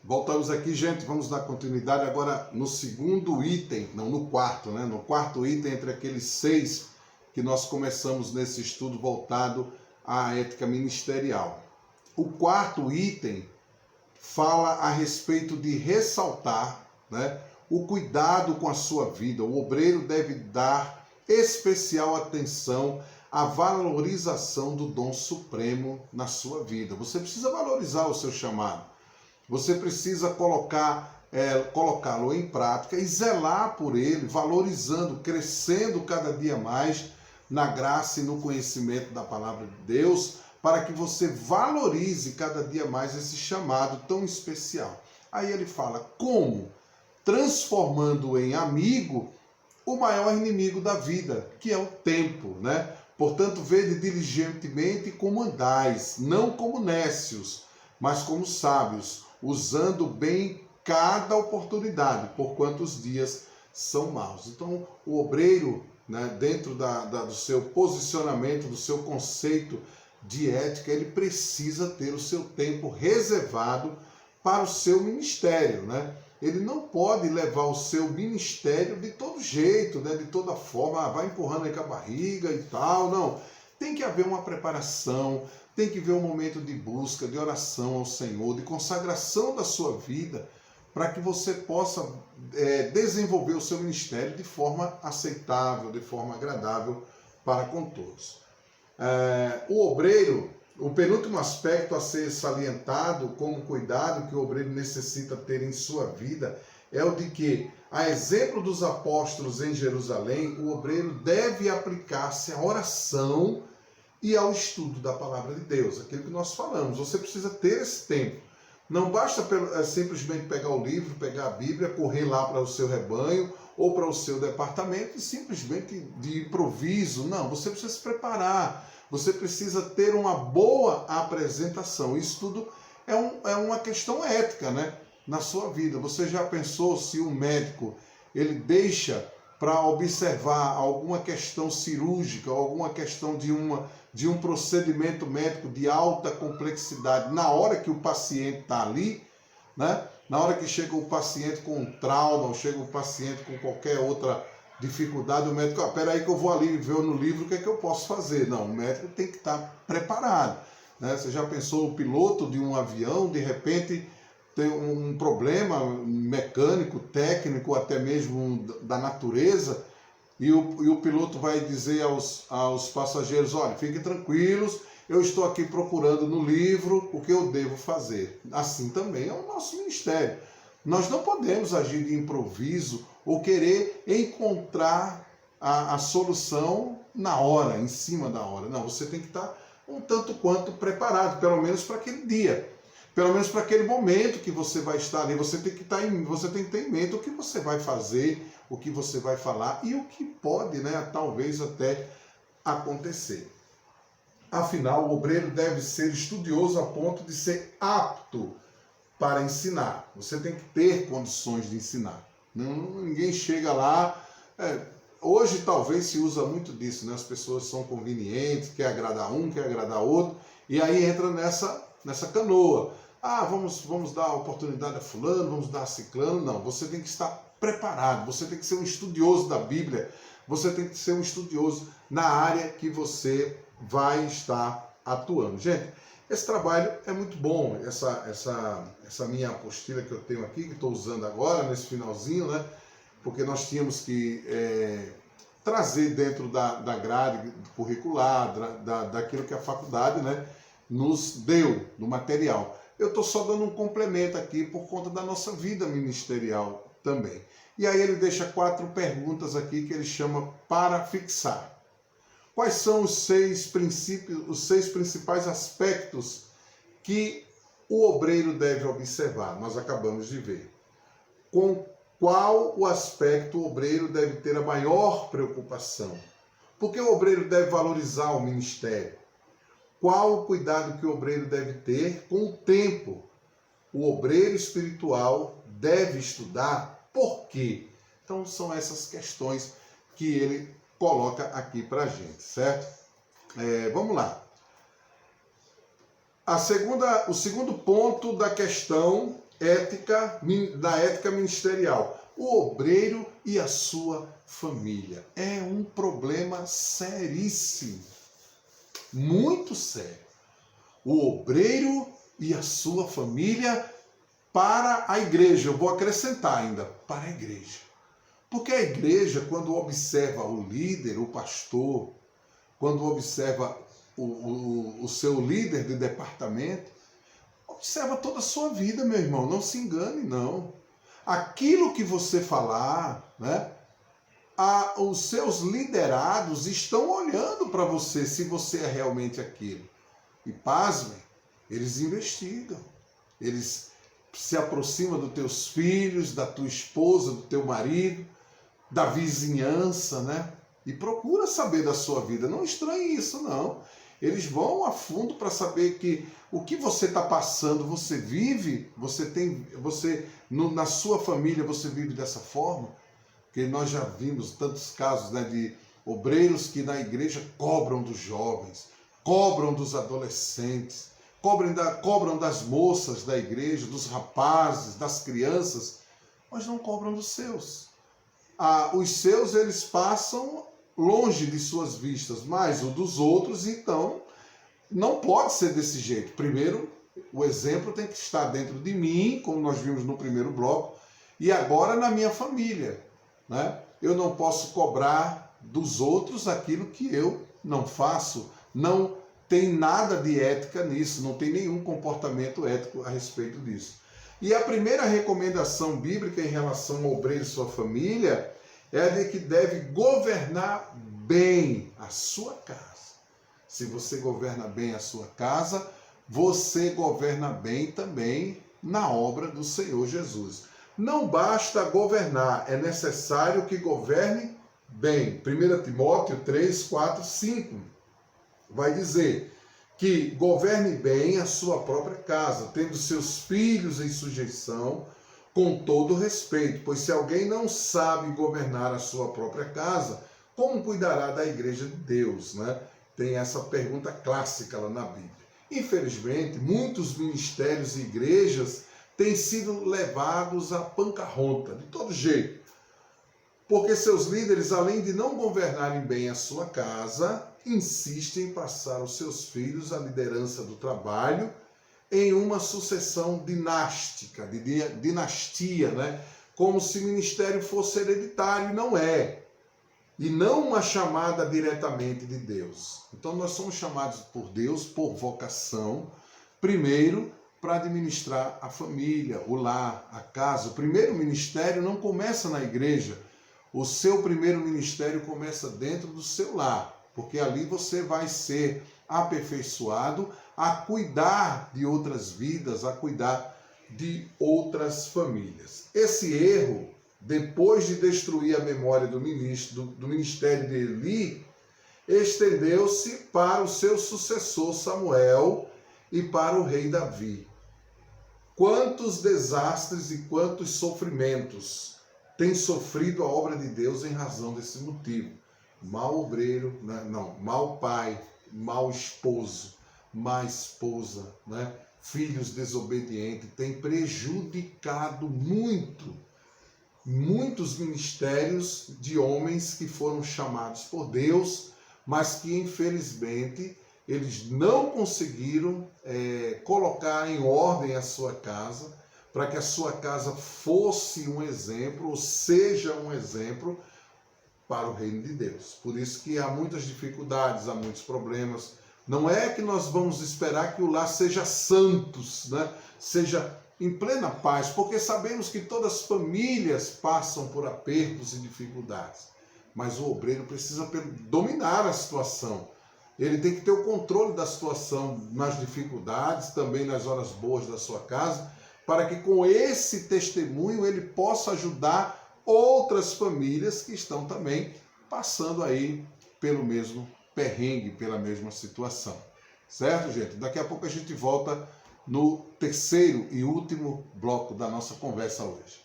Voltamos aqui, gente, vamos dar continuidade agora no segundo item, não, no quarto, né? No quarto item, entre aqueles 6 que nós começamos nesse estudo voltado à ética ministerial. O quarto item fala a respeito de ressaltar, né, o cuidado com a sua vida. O obreiro deve dar especial atenção à valorização do dom supremo na sua vida. Você precisa valorizar o seu chamado. Você precisa colocá-lo em prática e zelar por ele, valorizando, crescendo cada dia mais na graça e no conhecimento da palavra de Deus, para que você valorize cada dia mais esse chamado tão especial. Aí ele fala, como? Transformando em amigo o maior inimigo da vida, que é o tempo, né? Portanto, vede diligentemente como andais, não como nécios, mas como sábios, usando bem cada oportunidade, porquanto os dias são maus. Então, o obreiro, né, dentro do seu posicionamento, do seu conceito de ética, ele precisa ter o seu tempo reservado para o seu ministério, né? Ele não pode levar o seu ministério de todo jeito, né? De toda forma, vai empurrando aí com a barriga e tal, não. Tem que haver uma preparação, tem que haver um momento de busca, de oração ao Senhor, de consagração da sua vida, para que você possa desenvolver o seu ministério de forma aceitável, de forma agradável para com todos. O obreiro, o penúltimo aspecto a ser salientado como cuidado que o obreiro necessita ter em sua vida é o de que, a exemplo dos apóstolos em Jerusalém, o obreiro deve aplicar-se à oração e ao estudo da palavra de Deus, aquilo que nós falamos. Você precisa ter esse tempo. Não basta simplesmente pegar o livro, pegar a Bíblia, correr lá para o seu rebanho ou para o seu departamento e simplesmente de improviso. Não, você precisa se preparar. Você precisa ter uma boa apresentação. Isso tudo é uma questão ética, né? Na sua vida. Você já pensou se um médico ele deixa para observar alguma questão cirúrgica, alguma questão de um procedimento médico de alta complexidade na hora que o paciente está ali, né? Na hora que chega o paciente com um trauma, ou chega o paciente com qualquer outra dificuldade, o médico, peraí que eu vou ali ver no livro o que é que eu posso fazer. Não, o médico tem que estar preparado, né? Você já pensou o piloto de um avião, de repente tem um problema mecânico, técnico, até mesmo da natureza, e o piloto vai dizer aos passageiros, olha, fiquem tranquilos, eu estou aqui procurando no livro o que eu devo fazer. Assim também é o nosso ministério. Nós não podemos agir de improviso ou querer encontrar a solução na hora, em cima da hora. Não, você tem que estar um tanto quanto preparado, pelo menos para aquele dia. Pelo menos para aquele momento que você vai estar ali, você tem que ter em mente o que você vai fazer, o que você vai falar e o que pode, né, talvez até acontecer. Afinal, o obreiro deve ser estudioso a ponto de ser apto para ensinar. Você tem que ter condições de ensinar. Ninguém chega lá... Hoje talvez se usa muito disso, né? As pessoas são convenientes, quer agradar um, quer agradar outro, e aí entra nessa canoa. Vamos dar oportunidade a fulano, vamos dar a ciclano. Não, você tem que estar preparado, você tem que ser um estudioso da Bíblia, você tem que ser um estudioso na área que você vai estar atuando. Gente, esse trabalho é muito bom, essa minha apostila que eu tenho aqui, que estou usando agora, nesse finalzinho, né? Porque nós tínhamos que trazer dentro da grade curricular, daquilo que a faculdade, né, nos deu, do material. Eu estou só dando um complemento aqui por conta da nossa vida ministerial também. E aí ele deixa 4 perguntas aqui que ele chama para fixar. Quais são os 6 princípios, os 6 principais aspectos que o obreiro deve observar? Nós acabamos de ver. Com qual o aspecto o obreiro deve ter a maior preocupação? Porque o obreiro deve valorizar o ministério? Qual o cuidado que o obreiro deve ter com o tempo? O obreiro espiritual deve estudar? Por quê? Então são essas questões que ele coloca aqui para a gente, certo? Vamos lá. O segundo ponto da questão da ética ministerial. O obreiro e a sua família. É um problema seríssimo. Muito sério. O obreiro e a sua família para a igreja. Eu vou acrescentar ainda, para a igreja. Porque a igreja, quando observa o líder, o pastor, quando observa o seu líder de departamento, observa toda a sua vida, meu irmão. Não se engane, não. Aquilo que você falar, né? Os seus liderados estão olhando para você, se você é realmente aquilo. E pasmem, eles investigam. Eles se aproximam dos teus filhos, da tua esposa, do teu marido, da vizinhança, né? E procura saber da sua vida. Não estranhe isso, não. Eles vão a fundo para saber que o que você está passando, você vive, na sua família você vive dessa forma. Porque nós já vimos tantos casos, né, de obreiros que na igreja cobram dos jovens, cobram dos adolescentes, cobram das moças da igreja, dos rapazes, das crianças, mas não cobram dos seus. Os seus eles passam longe de suas vistas, mas o dos outros, então, não pode ser desse jeito. Primeiro, o exemplo tem que estar dentro de mim, como nós vimos no primeiro bloco, e agora na minha família, né? Eu não posso cobrar dos outros aquilo que eu não faço. Não tem nada de ética nisso, não tem nenhum comportamento ético a respeito disso. E a primeira recomendação bíblica em relação ao obreiro e sua família é a de que deve governar bem a sua casa. Se você governa bem a sua casa, você governa bem também na obra do Senhor Jesus. Não basta governar, é necessário que governe bem. 1 Timóteo 3, 4, 5 vai dizer que governe bem a sua própria casa, tendo seus filhos em sujeição, com todo respeito, pois se alguém não sabe governar a sua própria casa, como cuidará da igreja de Deus, né? Tem essa pergunta clássica lá na Bíblia. Infelizmente, muitos ministérios e igrejas têm sido levados à pancarronta, de todo jeito. Porque seus líderes, além de não governarem bem a sua casa, insistem em passar aos seus filhos a liderança do trabalho em uma sucessão dinástica, de dinastia, né? Como se o ministério fosse hereditário, e não é. E não uma chamada diretamente de Deus. Então nós somos chamados por Deus, por vocação, primeiro para administrar a família, o lar, a casa. O primeiro ministério não começa na igreja. O seu primeiro ministério começa dentro do seu lar, porque ali você vai ser aperfeiçoado a cuidar de outras vidas, a cuidar de outras famílias. Esse erro, depois de destruir a memória do ministério de Eli, estendeu-se para o seu sucessor Samuel e para o rei Davi. Quantos desastres e quantos sofrimentos tem sofrido a obra de Deus em razão desse motivo? Mau obreiro, mau pai, mau esposo, má esposa, né? Filhos desobedientes, tem prejudicado muitos ministérios de homens que foram chamados por Deus, mas que infelizmente eles não conseguiram colocar em ordem a sua casa, para que a sua casa fosse um exemplo, ou seja um exemplo para o reino de Deus. Por isso que há muitas dificuldades, há muitos problemas. Não é que nós vamos esperar que o lar seja santos, né? Seja em plena paz, porque sabemos que todas as famílias passam por apertos e dificuldades. Mas o obreiro precisa dominar a situação. Ele tem que ter o controle da situação nas dificuldades, também nas horas boas da sua casa, para que com esse testemunho ele possa ajudar outras famílias que estão também passando aí pelo mesmo perrengue, pela mesma situação. Certo, gente? Daqui a pouco a gente volta no terceiro e último bloco da nossa conversa hoje.